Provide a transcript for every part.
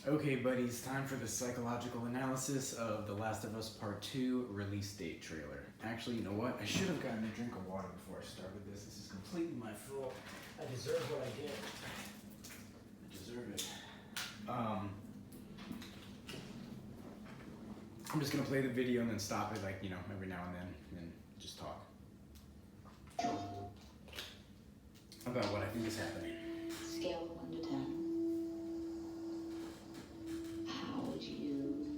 Okay, buddies, time for the psychological analysis of The Last of Us Part 2 release date trailer. Actually, you know what? I should have gotten a drink of water before I started this. This is completely my fault. I deserve what I get. I deserve it. I'm just gonna play the video and then stop it, like, every now and then just talk. About what I think is happening. Scale of 1 to 10. How would you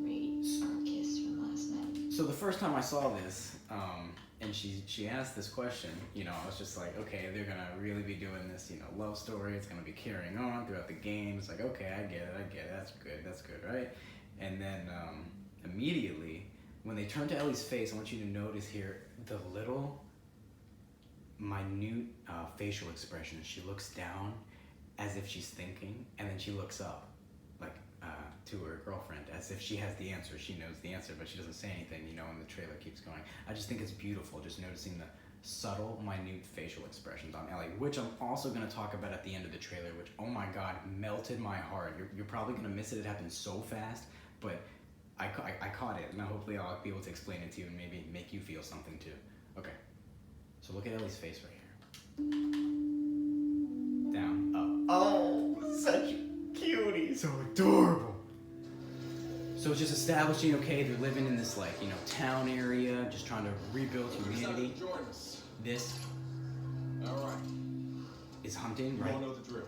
rate our kiss from last night? So the first time I saw this, and she asked this question, I was just like, okay, they're gonna really be doing this, love story. It's gonna be carrying on throughout the game. It's like, okay, I get it. That's good, right? And then immediately, when they turn to Ellie's face, I want you to notice here the little minute facial expression. She looks down as if she's thinking, and then she looks up like to her girlfriend as if she has the answer. She knows the answer, but she doesn't say anything, and the trailer keeps going. I just think it's beautiful just noticing the subtle, minute facial expressions on Ellie, which I'm also going to talk about at the end of the trailer, which, oh my god, melted my heart. You're probably going to miss it. It happened so fast, but I caught it, and hopefully I'll be able to explain it to you and maybe make you feel something too. Okay, so look at Ellie's face right here. Down, up. Oh, such a cutie, so adorable. So it's just establishing, okay, they're living in this, town area, just trying to rebuild humanity. This is hunting, right? You all know the drill.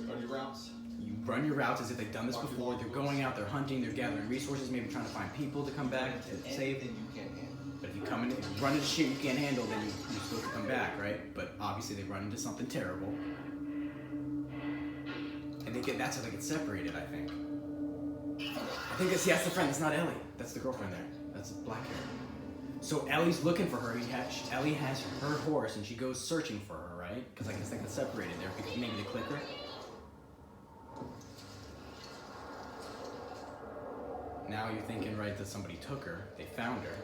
Run your routes. You run your routes as if they've done this before. They're going out, they're hunting, they're gathering resources, maybe trying to find people to come back and save. You can't handle. But if you come in, if you run into shit you can't handle, then you're supposed to come back, right? But obviously they run into something terrible. And that's how they get separated, I think. I think that's the friend. That's not Ellie. That's the girlfriend there. That's the black hair. So Ellie's looking for her. Ellie has her horse, and she goes searching for her, right? Because I guess they get separated there. Maybe the clicker. Now you're thinking, right, that somebody took her. They found her.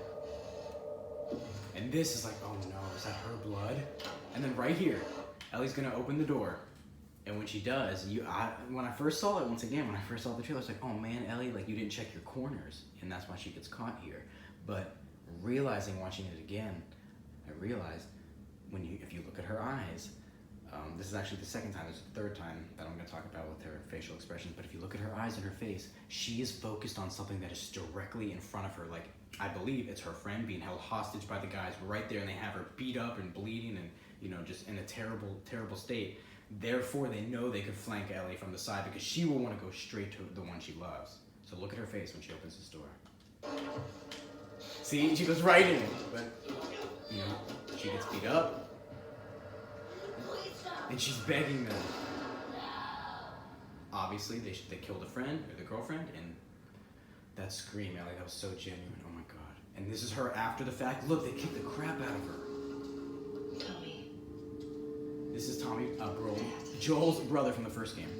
And this is like, oh no, is that her blood? And then right here, Ellie's gonna open the door. And when she does, when I first saw it, once again, when I first saw the trailer, I was like, oh man, Ellie, you didn't check your corners. And that's why she gets caught here. But watching it again, I realized if you look at her eyes, this is actually the second time, this is the third time that I'm gonna talk about with her facial expressions, but if you look at her eyes and her face, she is focused on something that is directly in front of her. Like, I believe it's her friend being held hostage by the guys right there, and they have her beat up and bleeding and, just in a terrible, terrible state. Therefore, they know they could flank Ellie from the side because she will want to go straight to the one she loves. So look at her face when she opens this door. See, she goes right in, but, she gets beat up. And she's begging them. Obviously, they killed a friend or the girlfriend, and that scream, Ellie, that was so genuine. Oh my god. And this is her after the fact. Look, they kicked the crap out of her. Tommy. This is Tommy, Joel's brother from the first game.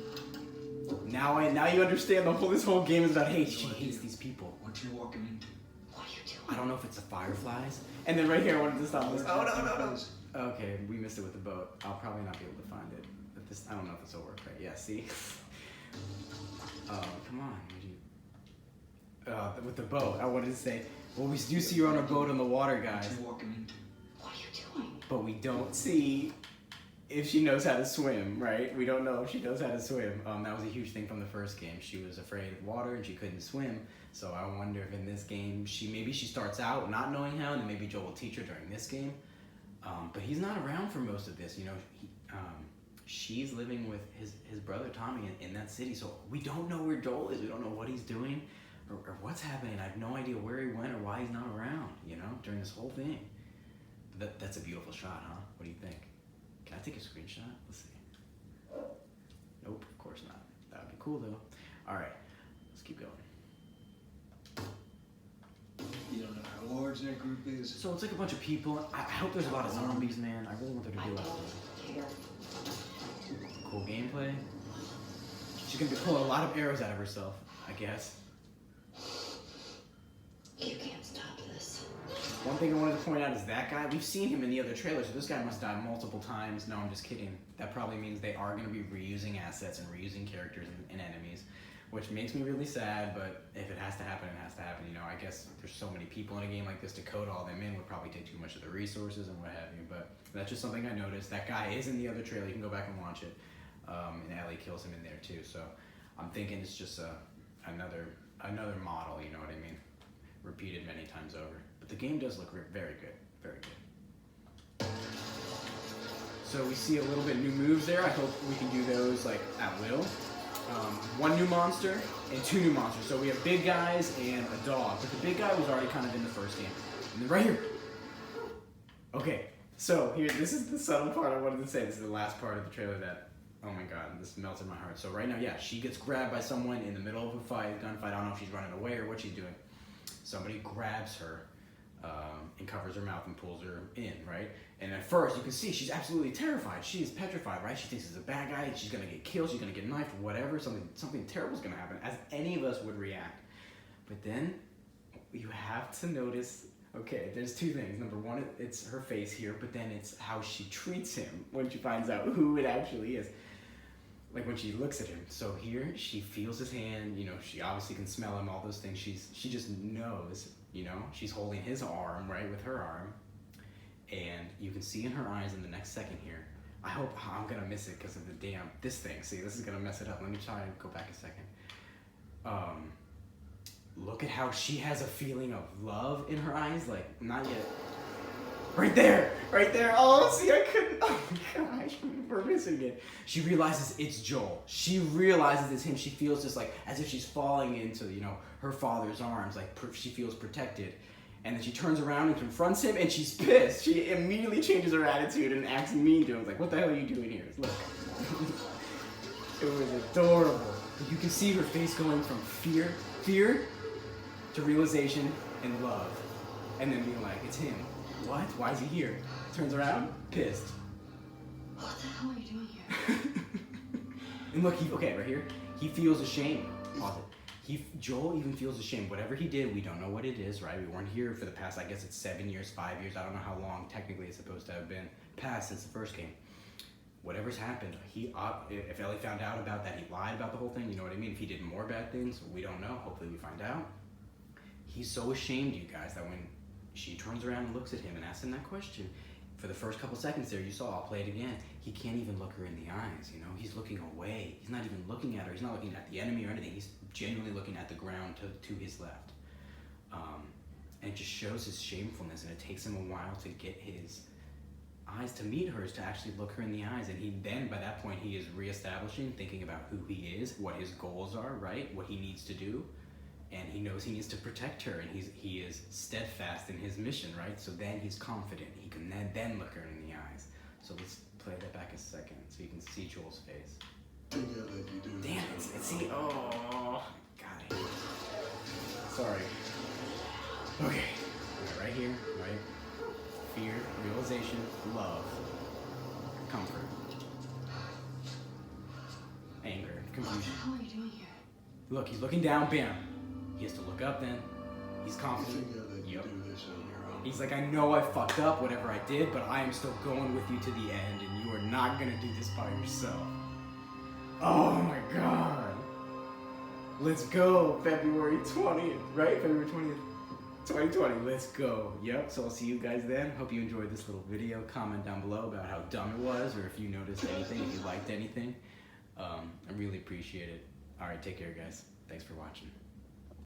Now you understand this whole game is about hate. She hates these people. What you walking into? What are you doing? I don't know if it's the fireflies. And then right here, I wanted to stop this. Oh, no. Okay, we missed it with the boat. I'll probably not be able to find it. But I don't know if this will work right. Yeah, see? Come on. With the boat, I wanted to say, well, we do see you on a boat on the water, guys. What you walking into? What are you doing? But we don't see if she knows how to swim, right? We don't know if she knows how to swim. That was a huge thing from the first game. She was afraid of water and she couldn't swim. So I wonder if in this game, maybe she starts out not knowing how, and then maybe Joel will teach her during this game. But he's not around for most of this. She's living with his brother Tommy in that city. So we don't know where Joel is. We don't know what he's doing or what's happening. I have no idea where he went or why he's not around, during this whole thing. That's a beautiful shot, huh? What do you think? Can I take a screenshot? Let's see. Nope, of course not. That would be cool though. All right, let's keep going. You don't know how large that group is. So it's like a bunch of people. I hope there's a lot of zombies, man. I really want there to I be a lot don't care. cool gameplay. She's gonna be pulling a lot of arrows out of herself, I guess. You can't stop this. One thing I wanted to point out is that guy, we've seen him in the other trailers, so this guy must die multiple times. No, I'm just kidding. That probably means they are going to be reusing assets and reusing characters and enemies, which makes me really sad, but if it has to happen, it has to happen. You know, I guess there's so many people in a game like this, to code all them in would probably take too much of the resources and what have you, but that's just something I noticed. That guy is in the other trailer, you can go back and watch it, and Ellie kills him in there too, so I'm thinking it's just another model, you know what I mean? Repeated many times over. But the game does look very good, very good. So we see a little bit new moves there. I hope we can do those like at will. One new monster and two new monsters. So we have big guys and a dog, but the big guy was already kind of in the first game. And then right here. Okay, so here, this is the subtle part I wanted to say. This is the last part of the trailer that, oh my god, this melted my heart. So right now, yeah, she gets grabbed by someone in the middle of a fight, gunfight. I don't know if she's running away or what she's doing. Somebody grabs her and covers her mouth and pulls her in, right? And at first, you can see she's absolutely terrified. She is petrified, right? She thinks it's a bad guy. She's gonna get killed. She's gonna get knifed, whatever. Something terrible is gonna happen, as any of us would react. But then you have to notice. Okay, there's two things. Number one, it's her face here, but then it's how she treats him when she finds out who it actually is. Like when she looks at him. So here, she feels his hand, you know, she obviously can smell him, all those things. She just knows, you know, she's holding his arm, right, with her arm. And you can see in her eyes in the next second here. I hope, I'm gonna miss it because of the this thing. See, this is gonna mess it up. Let me try and go back a second. Look at how she has a feeling of love in her eyes, like, not yet. Right there! Oh, see, I couldn't, oh my gosh, we're missing it. She realizes it's Joel. She realizes it's him. She feels just like, as if she's falling into, you know, her father's arms, like she feels protected. And then she turns around and confronts him, and she's pissed. She immediately changes her attitude and acts mean to him. Like, what the hell are you doing here? Look. It was adorable. You can see her face going from fear to realization and love. And then being like, it's him. What? Why is he here? Turns around, pissed. What the hell are you doing here? And look, okay, right here, he feels ashamed. Pause it. Joel even feels ashamed. Whatever he did, we don't know what it is, right? We weren't here for the past, I guess it's 7 years, 5 years. I don't know how long technically it's supposed to have been passed since the first game. Whatever's happened, if Ellie found out about that, he lied about the whole thing, you know what I mean? If he did more bad things, we don't know. Hopefully we find out. He's so ashamed, you guys, that when she turns around and looks at him and asks him that question, for the first couple seconds there, you saw, I'll play it again, he can't even look her in the eyes, you know? He's looking away. He's not even looking at her. He's not looking at the enemy or anything. He's genuinely looking at the ground to his left. And it just shows his shamefulness, and it takes him a while to get his eyes to meet hers, to actually look her in the eyes. And he then, by that point, he is reestablishing, thinking about who he is, what his goals are, right? What he needs to do. And he knows he needs to protect her, and he is steadfast in his mission, right? So then he's confident. He can then look her in the eyes. So let's play that back a second so you can see Joel's face. Damn it, see, oh, got it. Sorry. Okay, right here, right? Fear, realization, love, comfort, anger, confusion. What the hell are you doing here? Look, he's looking down, bam. He has to look up then. He's confident. Yep. He's like, I know I fucked up, whatever I did, but I am still going with you to the end, and you are not gonna do this by yourself. Oh my god. Let's go, February 20th, right? February 20th, 2020, let's go. Yep, so I'll see you guys then. Hope you enjoyed this little video. Comment down below about how dumb it was, or if you noticed anything, if you liked anything. I really appreciate it. All right, take care, guys. Thanks for watching.